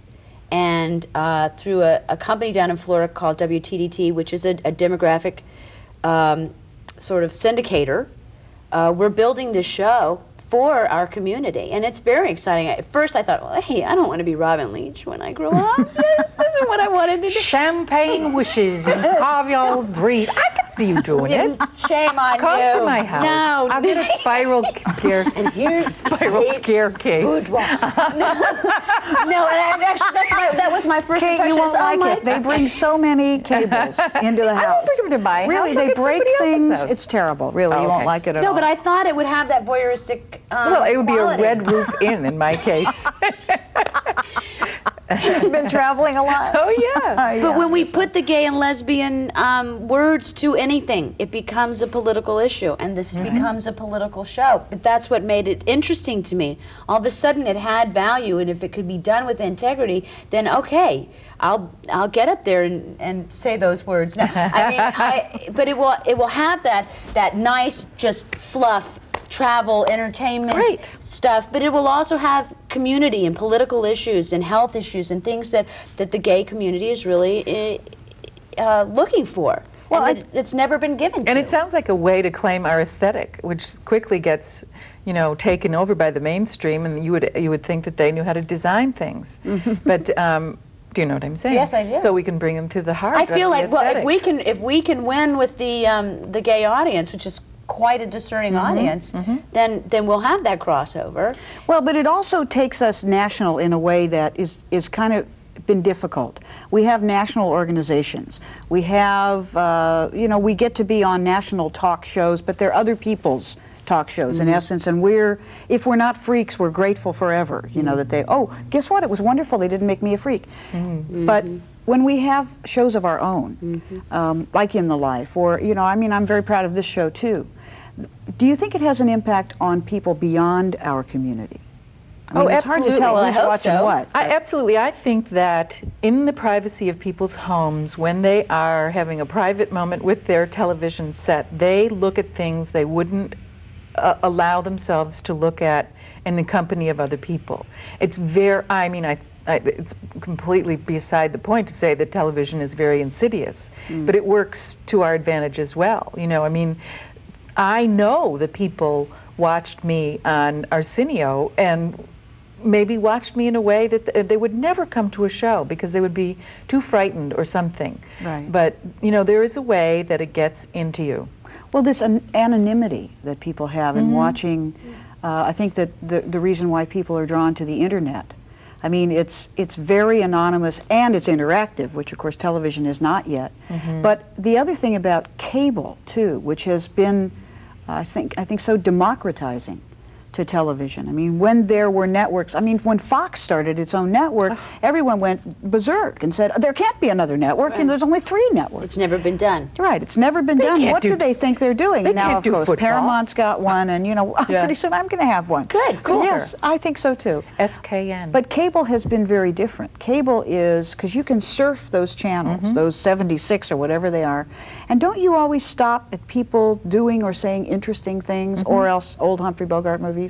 And through a company down in Florida called WTDT, which is a demographic sort of syndicator, we're building this show for our community, and it's very exciting. At first I thought, well, hey, I don't want to be Robin Leach when I grow up. This isn't what I wanted to do. Champagne wishes and caviar greed. I can see you doing it. Shame on Come you. to my house. No. I'll get a spiral scare. And here's spiral staircase. No, and actually, that was my first Kate, impression. you won't like it. They bring so many cables into the house. I don't bring them to my really, house. I'll they get break somebody else's things. house. It's terrible. Really, you won't like it at all. No, but I thought it would have that voyeuristic Well, it would quality. be a Red Roof Inn in my case. You've been traveling a lot. Oh, yeah. But when we put the gay and lesbian words to anything, it becomes a political issue, and this becomes a political show. But that's what made it interesting to me. All of a sudden, it had value, and if it could be done with integrity, then okay, I'll get up there and say those words. No, I mean, but it will have that nice just fluff. Travel, entertainment stuff, but it will also have community and political issues and health issues and things that the gay community is really looking for. Well, and it's never been given to. And it sounds like a way to claim our aesthetic, which quickly gets, taken over by the mainstream, and you would think that they knew how to design things. But do you know what I'm saying? Yes, I do. So we can bring them to the heart. I feel of the like, well, aesthetic. if we can win with the gay audience, which is quite a discerning audience, then we'll have that crossover. Well, but it also takes us national in a way that is kind of been difficult. We have national organizations. We have, we get to be on national talk shows, but they're other people's talk shows in essence, and if we're not freaks, we're grateful forever, that they, guess what, it was wonderful, they didn't make me a freak. But when we have shows of our own, like In the Life, or, I'm very proud of this show too. Do you think it has an impact on people beyond our community? It's hard to tell who's watching what. Absolutely. I think that in the privacy of people's homes, when they are having a private moment with their television set, they look at things they wouldn't allow themselves to look at in the company of other people. It's it's completely beside the point to say that television is very insidious, but it works to our advantage as well. I know that people watched me on Arsenio and maybe watched me in a way that they would never come to a show because they would be too frightened or something. Right. But, there is a way that it gets into you. Well, this anonymity that people have in watching, I think that the reason why people are drawn to the internet, it's very anonymous and it's interactive, which of course television is not yet. But the other thing about cable too, which has been, I think so democratizing to television. When there were networks, when Fox started its own network, everyone went berserk and said, there can't be another network, and there's only 3 networks. It's never been done. Right, it's never been done. What do they think they're doing? And now, of course, Paramount's got one, and pretty soon I'm going to have one. Good, cool. Yes, I think so too. SKN. But cable has been very different. Cable is, because you can surf those channels, those 76 or whatever they are, and don't you always stop at people doing or saying interesting things, or else old Humphrey Bogart movies?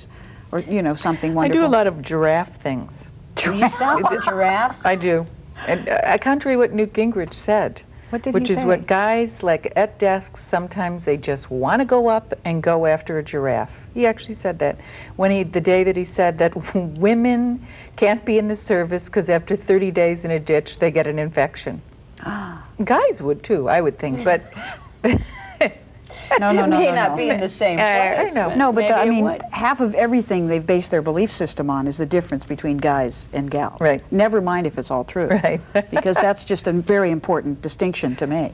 Or, something wonderful. I do a lot of giraffe things. Do you stop on giraffes? I do. And contrary to what Newt Gingrich said, What did which he is say? what guys like at desks, sometimes they just want to go up and go after a giraffe. He actually said that the day that he said that women can't be in the service because after 30 days in a ditch, they get an infection. Guys would too, I would think, but... No, It may not be in the same place. I know. No, but maybe it would. half of everything they've based their belief system on is the difference between guys and gals. Right. Never mind if it's all true. Right. Because that's just a very important distinction to make.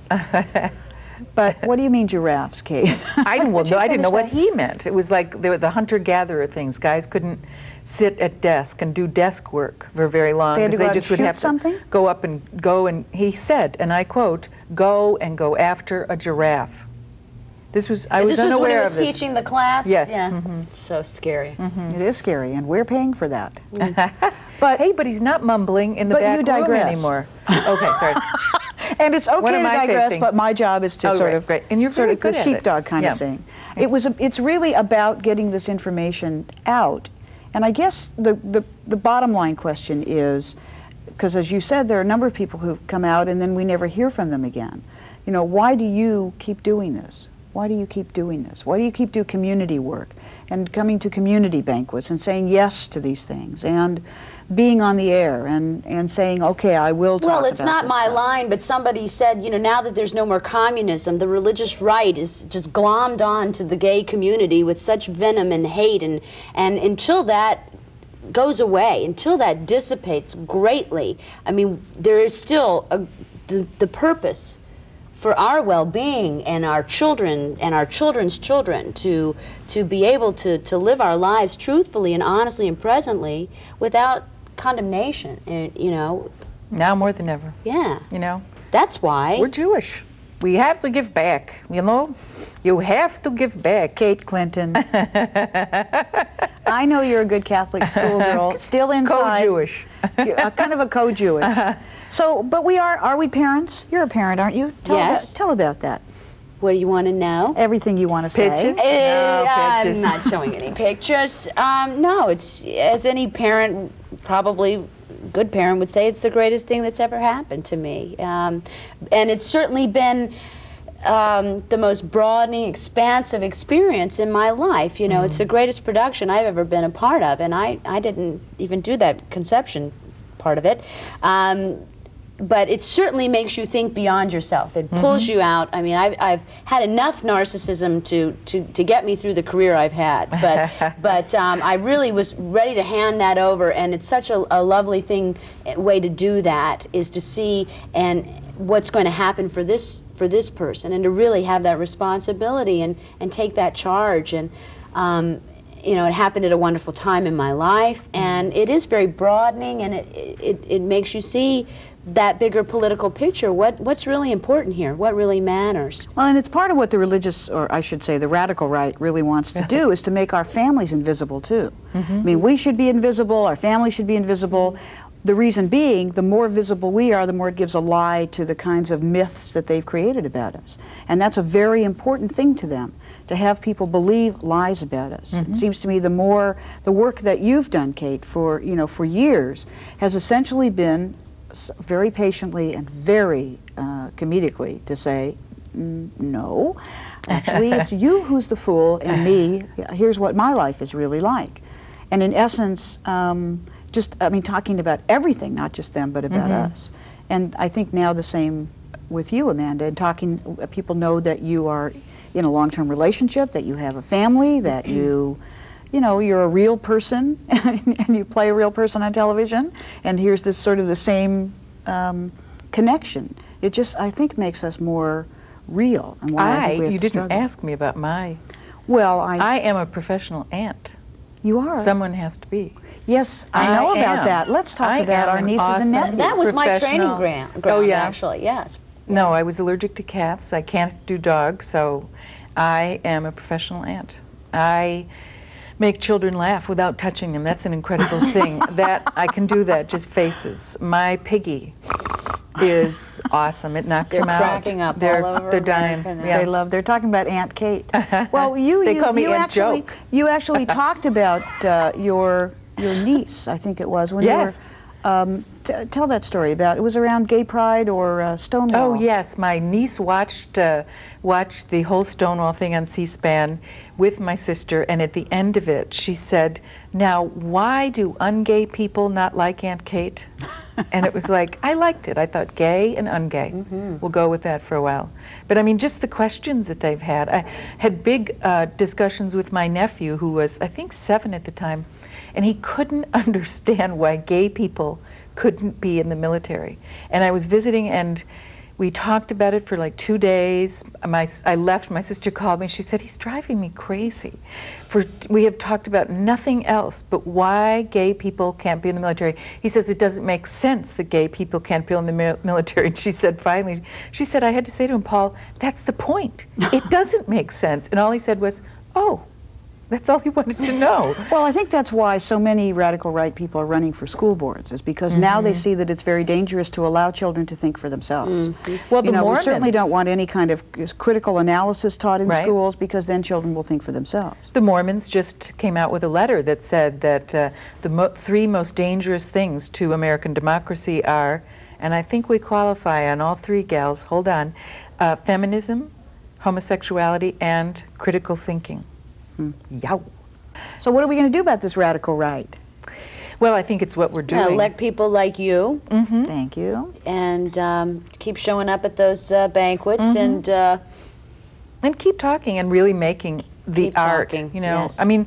But what do you mean giraffes, Kate? I didn't know what he meant. It was like the hunter-gatherer things. Guys couldn't sit at desk and do desk work for very long They had to go out and just would shoot have something? to go up and go, and he said, and I quote, go after a giraffe. I was This unaware was when he of was this. teaching the class? Yes. Yeah. So scary. It is scary, and we're paying for that. But Hey, but he's not mumbling in the But back you room digress. anymore. Okay, sorry. and it's One okay of to my favorite digress, things. but my job is to Oh, sort right, of great. And you're sort very of the good at it. sheepdog kind Yeah. of thing. It's really about getting this information out. And I guess the bottom line question is, because as you said, there are a number of people who come out and then we never hear from them again. Why do you keep doing this? Why do you keep doing this? Why do you keep doing community work and coming to community banquets and saying yes to these things and being on the air and saying, okay, I will talk about Well, it's not this my stuff. line, but somebody said, now that there's no more communism, the religious right is just glommed on to the gay community with such venom and hate, and until that goes away, until that dissipates greatly, there is still the purpose for our well-being and our children and our children's children to be able to live our lives truthfully and honestly and presently without condemnation. Now more than ever. Yeah. You That's why. we're Jewish. We have to give back. You have to give back. Kate Clinton. I know you're a good Catholic schoolgirl, still inside. Co-Jewish. Kind of a co-Jewish. So, but are we parents? You're a parent, aren't you? Yes. Tell about that. What do you want to know? Everything you want to say. Pictures? No, I'm pictures. not showing any pictures. No, it's, as any parent, probably good parent would say, it's the greatest thing that's ever happened to me. And it's certainly been the most broadening, expansive experience in my life. You know, it's the greatest production I've ever been a part of, and I didn't even do that conception part of it. But it certainly makes you think beyond yourself. It pulls you out. I mean, I've had enough narcissism to get me through the career I've had. But I really was ready to hand that over, and it's such a lovely way to do that, is to see and what's going to happen for this person, and to really have that responsibility and take that charge. And you know, it happened at a wonderful time in my life, and it is very broadening, and it makes you see that bigger political picture. What's really important here? What really matters? Well, and it's part of what the religious, or I should say the radical right, really wants to do, is to make our families invisible too. I mean, we should be invisible, our family should be invisible. The reason being, the more visible we are, the more it gives a lie to the kinds of myths that they've created about us. And that's a very important thing to them, to have people believe lies about us. It seems to me the work that you've done, Kate, for years, has essentially been very patiently and very comedically to say, no, actually it's you who's the fool, and me, here's what my life is really like. And in essence, talking about everything, not just them, but about us. And I think now the same with you, Amanda, and people know that you are in a long-term relationship, that you have a family, that you're a real person, and you play a real person on television, and here's this sort of the same connection. It just, I think, makes us more real. And why I think we have you to didn't struggle. ask me about my... Well, I am a professional aunt. You are? Someone has to be. Yes, I know about am. that. Let's talk I about am our an nieces and awesome nephews. That was my training professional- ground, Oh, yeah. actually, yes. No, I was allergic to cats. I can't do dogs, so I am a professional aunt. I make children laugh without touching them. That's an incredible thing. That I can do that, just faces. My piggy is awesome. It knocks They're them out. cracking up They're, all over they're dying. America now. Yeah. They're talking about Aunt Kate. Well, They call me Aunt actually, Joke. you actually talked about your niece, I think it was, when Yes. you were, tell that story about, it was around Gay Pride or Stonewall. Oh yes, my niece watched the whole Stonewall thing on C-SPAN with my sister, and at the end of it, she said, "Now, why do ungay people not like Aunt Kate?" And it was like, I liked it. I thought gay and ungay. We'll go with that for a while. But I mean, just the questions that they've had. I had big discussions with my nephew, who was, I think, 7 at the time, and he couldn't understand why gay people couldn't be in the military. And I was visiting, and we talked about it for like 2 days. I left, my sister called me, she said, he's driving me crazy. We have talked about nothing else but why gay people can't be in the military. He says it doesn't make sense that gay people can't be in the military. And she said, finally, I had to say to him, Paul, that's the point. It doesn't make sense. And all he said was, oh. That's all he wanted to know. Well, I think that's why so many radical right people are running for school boards, is because now they see that it's very dangerous to allow children to think for themselves. Well, the we Mormons certainly don't want any kind of critical analysis taught in Right. schools, because then children will think for themselves. The Mormons just came out with a letter that said that the 3 most dangerous things to American democracy are, and I think we qualify on all 3, gals, hold on, feminism, homosexuality, and critical thinking. Yow. So what are we going to do about this radical right? Well, I think it's what we're doing. Elect people like you, Thank you. and keep showing up at those banquets, and keep talking and really making the Keep art. talking, You know, yes. I mean,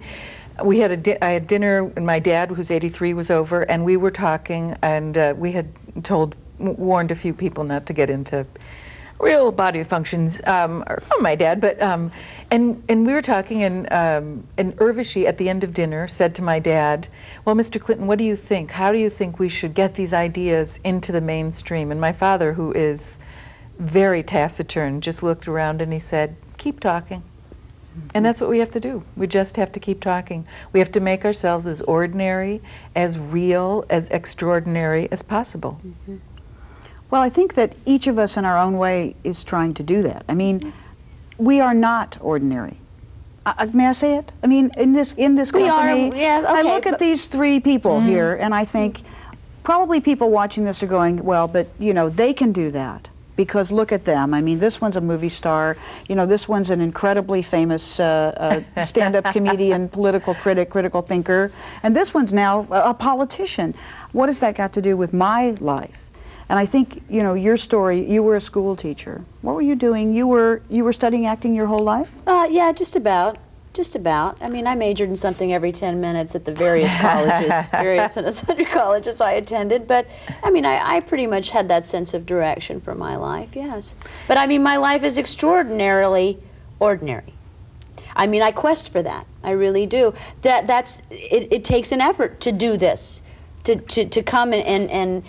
I had dinner, and my dad, who's 83, was over, and we were talking, and we had warned a few people not to get into real body functions, or my dad, but and we were talking, and Urvashi at the end of dinner said to my dad, "Well, Mr. Clinton, what do you think? How do you think we should get these ideas into the mainstream?" And my father, who is very taciturn, just looked around and he said, "Keep talking." And that's what we have to do. We just have to keep talking. We have to make ourselves as ordinary, as real, as extraordinary as possible. Well, I think that each of us in our own way is trying to do that. I mean, we are not ordinary. May I say it? I mean, in this company, I look at these 3 people here, and I think probably people watching this are going, well, but you know, they can do that. because look at them. I mean, this one's a movie star. You know, this one's an incredibly famous stand-up comedian, political critic, critical thinker, and this one's now a politician. What has that got to do with my life? And I think, you know, your story, you were a school teacher. What were you doing? You were studying acting your whole life? Yeah, just about. Just about. I mean, I majored in something every 10 minutes at the various colleges, various undergraduate colleges I attended. But, I mean, I pretty much had that sense of direction for my life, yes. But, I mean, my life is extraordinarily ordinary. I mean, I quest for that. I really do. It takes an effort to do this. To come and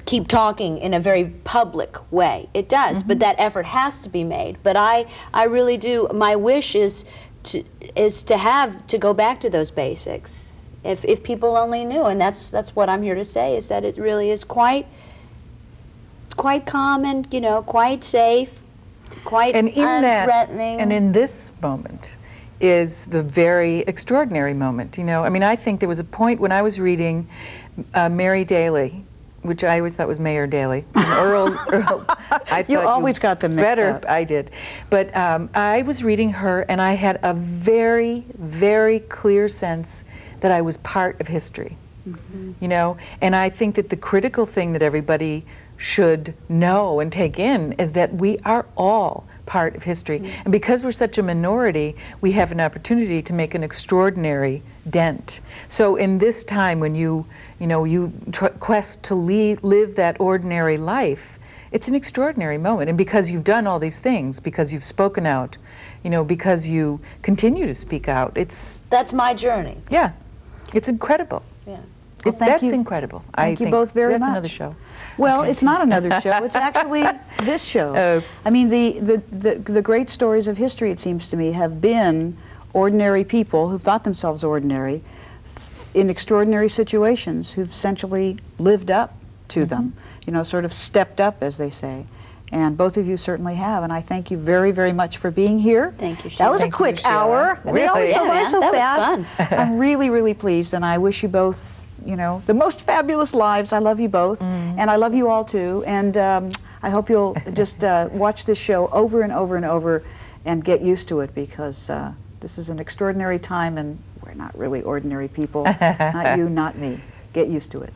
keep talking in a very public way. It does, but that effort has to be made. But I really do. My wish is to go back to those basics. If people only knew, and that's what I'm here to say, is that it really is quite calm and, you know, quite safe, quite unthreatening. And in this moment is the very extraordinary moment, you know. I mean, I think there was a point when I was reading Mary Daly, which I always thought was Mayor Daley. Earl, I You thought always got them mixed up. I did. But I was reading her, and I had a very, very clear sense that I was part of history, you know. And I think that the critical thing that everybody should know and take in is that we are all part of history. And because we're such a minority, we have an opportunity to make an extraordinary dent. So in this time when you quest to live that ordinary life, it's an extraordinary moment. And because you've done all these things, because you've spoken out, you know, because you continue to speak out, that's my journey. Yeah, it's incredible. Yeah. Well, That's incredible. Thank you both very much. That's another show. Well, it's not another show. It's actually this show. Oh. I mean, the great stories of history, it seems to me, have been ordinary people who've thought themselves ordinary in extraordinary situations, who've essentially lived up to them, you know, sort of stepped up, as they say. And both of you certainly have, and I thank you very, very much for being here. Thank you, Sheila. That was a quick hour. They always go by so that fast. was fun. I'm really, really pleased, and I wish you both, you know, the most fabulous lives. I love you both, and I love you all too. And I hope you'll just watch this show over and over and over and get used to it, because this is an extraordinary time, and we're not really ordinary people. Not you, not me. Get used to it.